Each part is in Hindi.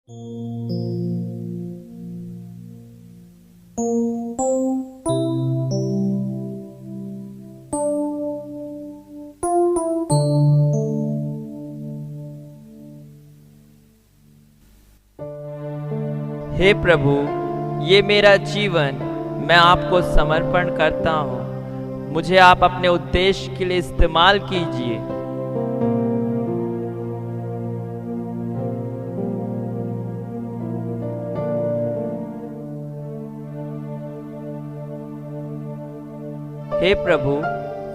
हे प्रभु, ये मेरा जीवन मैं आपको समर्पण करता हूँ। मुझे आप अपने उद्देश्य के लिए इस्तेमाल कीजिए। हे प्रभु,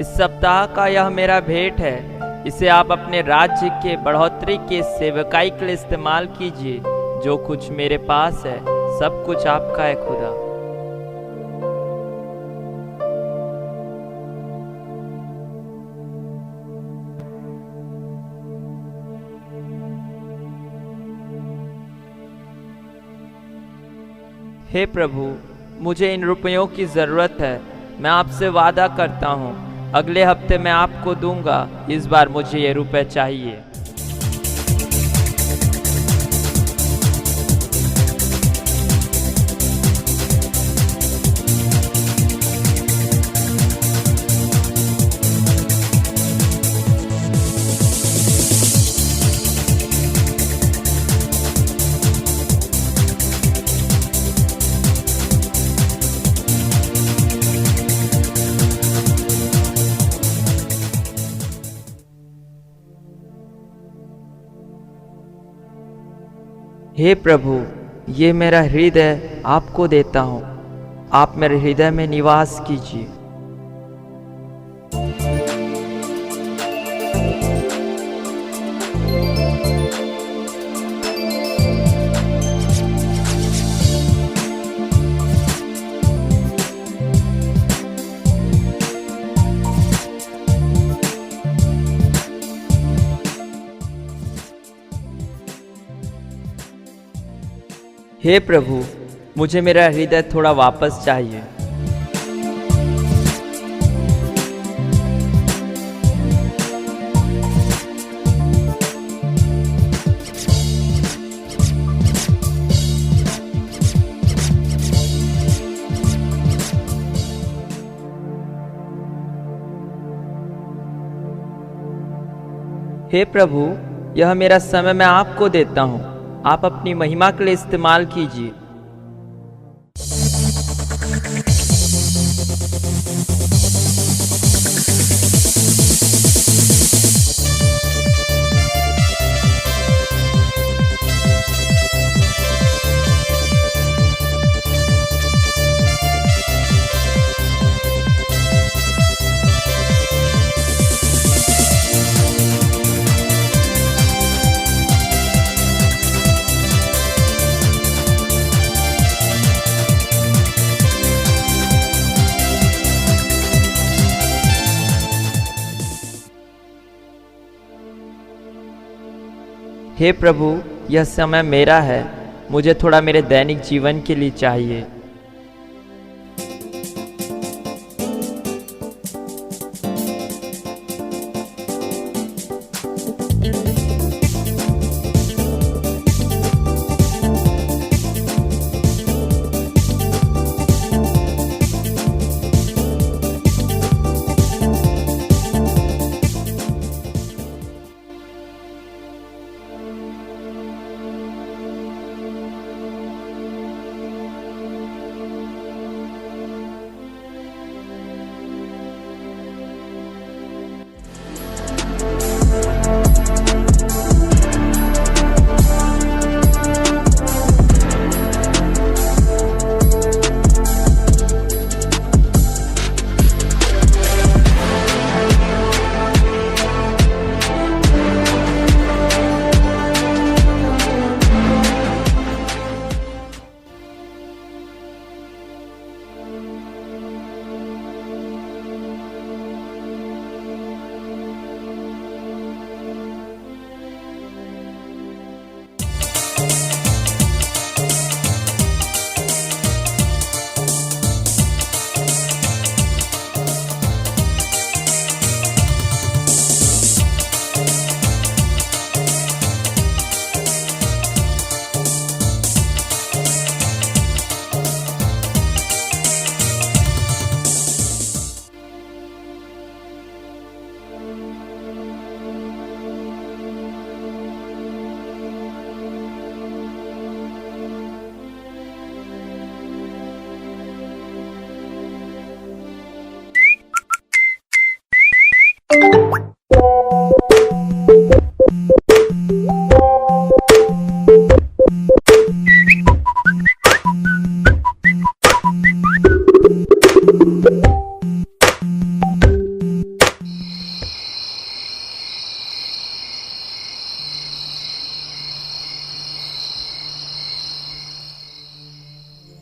इस सप्ताह का यह मेरा भेंट है। इसे आप अपने राज्य के बढ़ोतरी के सेवकाई के लिए इस्तेमाल कीजिए। जो कुछ मेरे पास है सब कुछ आपका है खुदा। हे प्रभु, मुझे इन रुपयों की ज़रूरत है। मैं आपसे वादा करता हूँ अगले हफ्ते मैं आपको दूंगा। इस बार मुझे ये रुपए चाहिए। हे प्रभु, ये मेरा हृदय आपको देता हूँ। आप मेरे हृदय में निवास कीजिए। हे प्रभु, मुझे मेरा हृदय थोड़ा वापस चाहिए। हे प्रभु, यह मेरा समय मैं आपको देता हूँ। आप अपनी महिमा के लिए इस्तेमाल कीजिए। हे प्रभु, यह समय मेरा है। मुझे थोड़ा मेरे दैनिक जीवन के लिए चाहिए।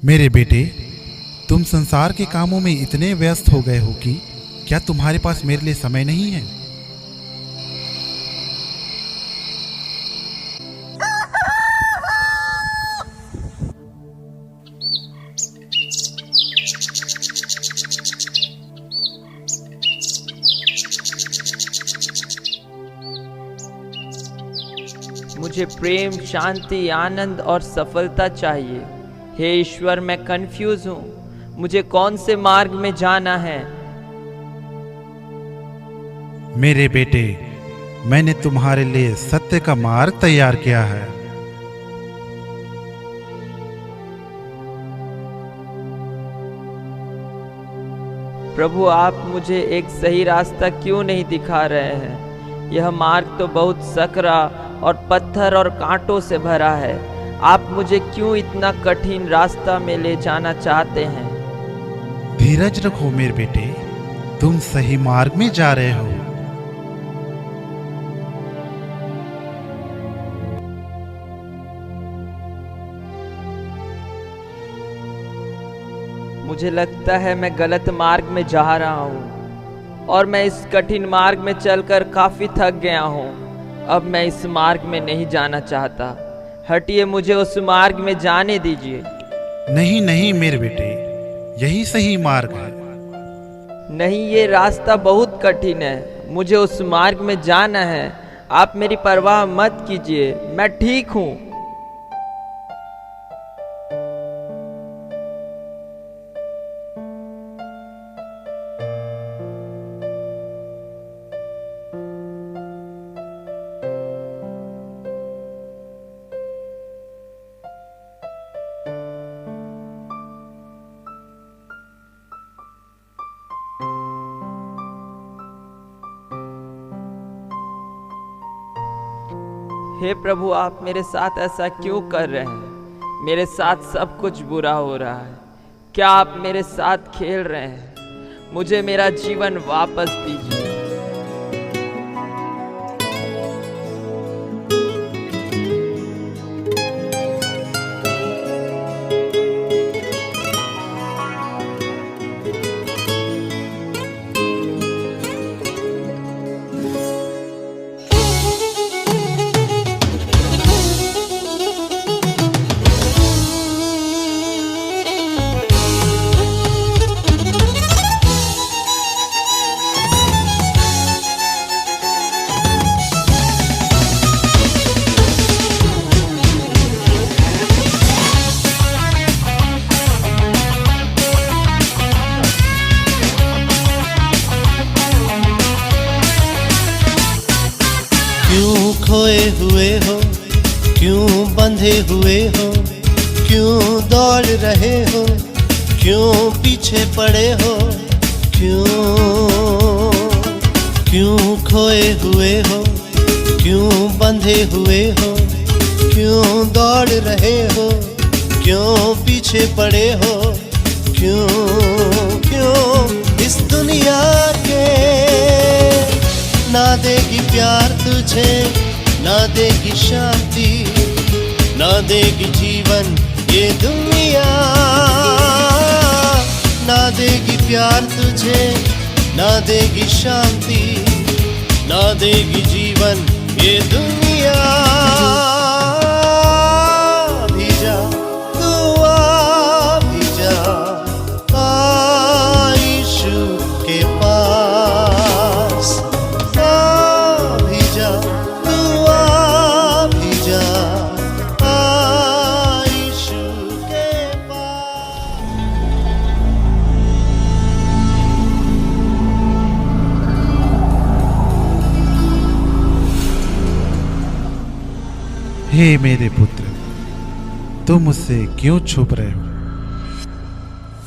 मेरे बेटे, तुम संसार के कामों में इतने व्यस्त हो गए हो कि क्या तुम्हारे पास मेरे लिए समय नहीं है? मुझे प्रेम, शांति, आनंद और सफलता चाहिए। हे ईश्वर, मैं कंफ्यूज हूँ। मुझे कौन से मार्ग में जाना है? मेरे बेटे, मैंने तुम्हारे लिए सत्य का मार्ग तैयार किया है। प्रभु, आप मुझे एक सही रास्ता क्यों नहीं दिखा रहे हैं? यह मार्ग तो बहुत सकरा और पत्थर और कांटों से भरा है। आप मुझे क्यों इतना कठिन रास्ता में ले जाना चाहते हैं? धीरज रखो मेरे बेटे, तुम सही मार्ग में जा रहे हो। मुझे लगता है मैं गलत मार्ग में जा रहा हूँ और मैं इस कठिन मार्ग में चलकर काफी थक गया हूँ। अब मैं इस मार्ग में नहीं जाना चाहता। हटिए, मुझे उस मार्ग में जाने दीजिए। नहीं नहीं मेरे बेटे, यही सही मार्ग है। नहीं, ये रास्ता बहुत कठिन है। मुझे उस मार्ग में जाना है। आप मेरी परवाह मत कीजिए, मैं ठीक हूँ। हे प्रभु, आप मेरे साथ ऐसा क्यों कर रहे हैं? मेरे साथ सब कुछ बुरा हो रहा है। क्या आप मेरे साथ खेल रहे हैं? मुझे मेरा जीवन वापस दीजिए। क्यों खोए हुए हो, क्यों बंधे हुए हो, क्यों दौड़ रहे हो, क्यों पीछे पड़े हो, क्यों खोए हुए हो, क्यों बंधे हुए हो, क्यों दौड़ रहे हो, क्यों पीछे पड़े हो, क्यों इस दुनिया के ना देगी प्यार तुझे, ना देगी शांति, ना देगी जीवन ये दुनिया। ना देगी प्यार तुझे, ना देगी शांति, ना देगी जीवन ये दुनिया। भी जा तू, आ भी जा, आ यीशु के पास। हे मेरे पुत्र, तुम मुझसे क्यों छुप रहे हो?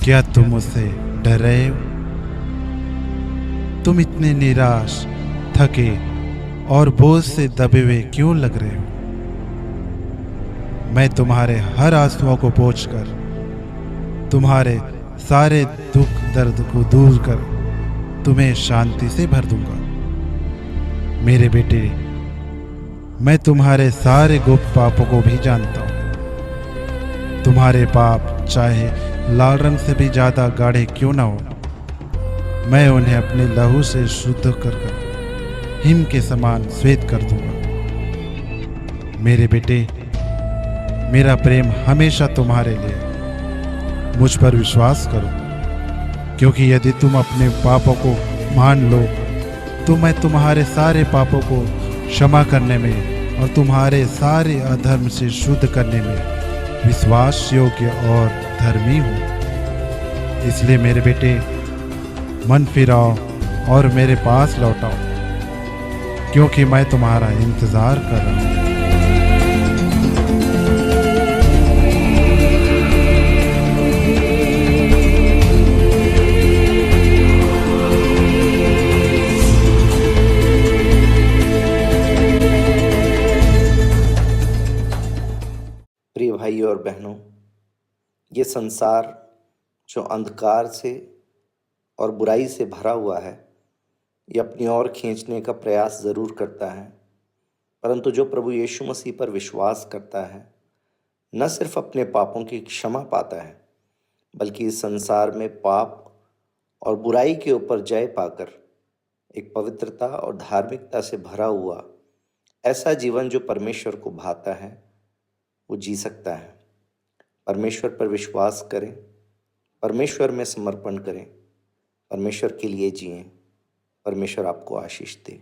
क्या तुम मुझसे डर रहे हो? तुम इतने निराश, थके और बोझ से दबे हुए क्यों लग रहे हो? मैं तुम्हारे हर आंसुओं को पोंछकर तुम्हारे सारे दुख दर्द को दूर कर तुम्हें शांति से भर दूंगा। मेरे बेटे, मैं तुम्हारे सारे गुप्त पापों को भी जानता हूं। तुम्हारे पाप चाहे लाल रंग से भी ज़्यादा गाढ़े क्यों ना हो, मैं उन्हें अपने लहू से शुद्ध कर हिम के समान श्वेत कर दूंगा। मेरे बेटे, मेरा प्रेम हमेशा तुम्हारे लिए। मुझ पर विश्वास करो, क्योंकि यदि तुम अपने पापों को मान लो तो मैं तुम्हारे सारे पापों को क्षमा करने में और तुम्हारे सारे अधर्म से शुद्ध करने में विश्वास योग्य और धर्मी हूँ। इसलिए मेरे बेटे, मन फिराओ और मेरे पास लौटाओ, क्योंकि मैं तुम्हारा इंतजार कर रहा हूँ। प्रिय भाइयों और बहनों, ये संसार जो अंधकार से और बुराई से भरा हुआ है, ये अपनी ओर खींचने का प्रयास ज़रूर करता है, परंतु जो प्रभु यीशु मसीह पर विश्वास करता है न सिर्फ अपने पापों की क्षमा पाता है, बल्कि इस संसार में पाप और बुराई के ऊपर जय पाकर एक पवित्रता और धार्मिकता से भरा हुआ ऐसा जीवन जो परमेश्वर को भाता है वो जी सकता है। परमेश्वर पर विश्वास करें, परमेश्वर में समर्पण करें, परमेश्वर के लिए जिएं। परमेश्वर आपको आशीष दे।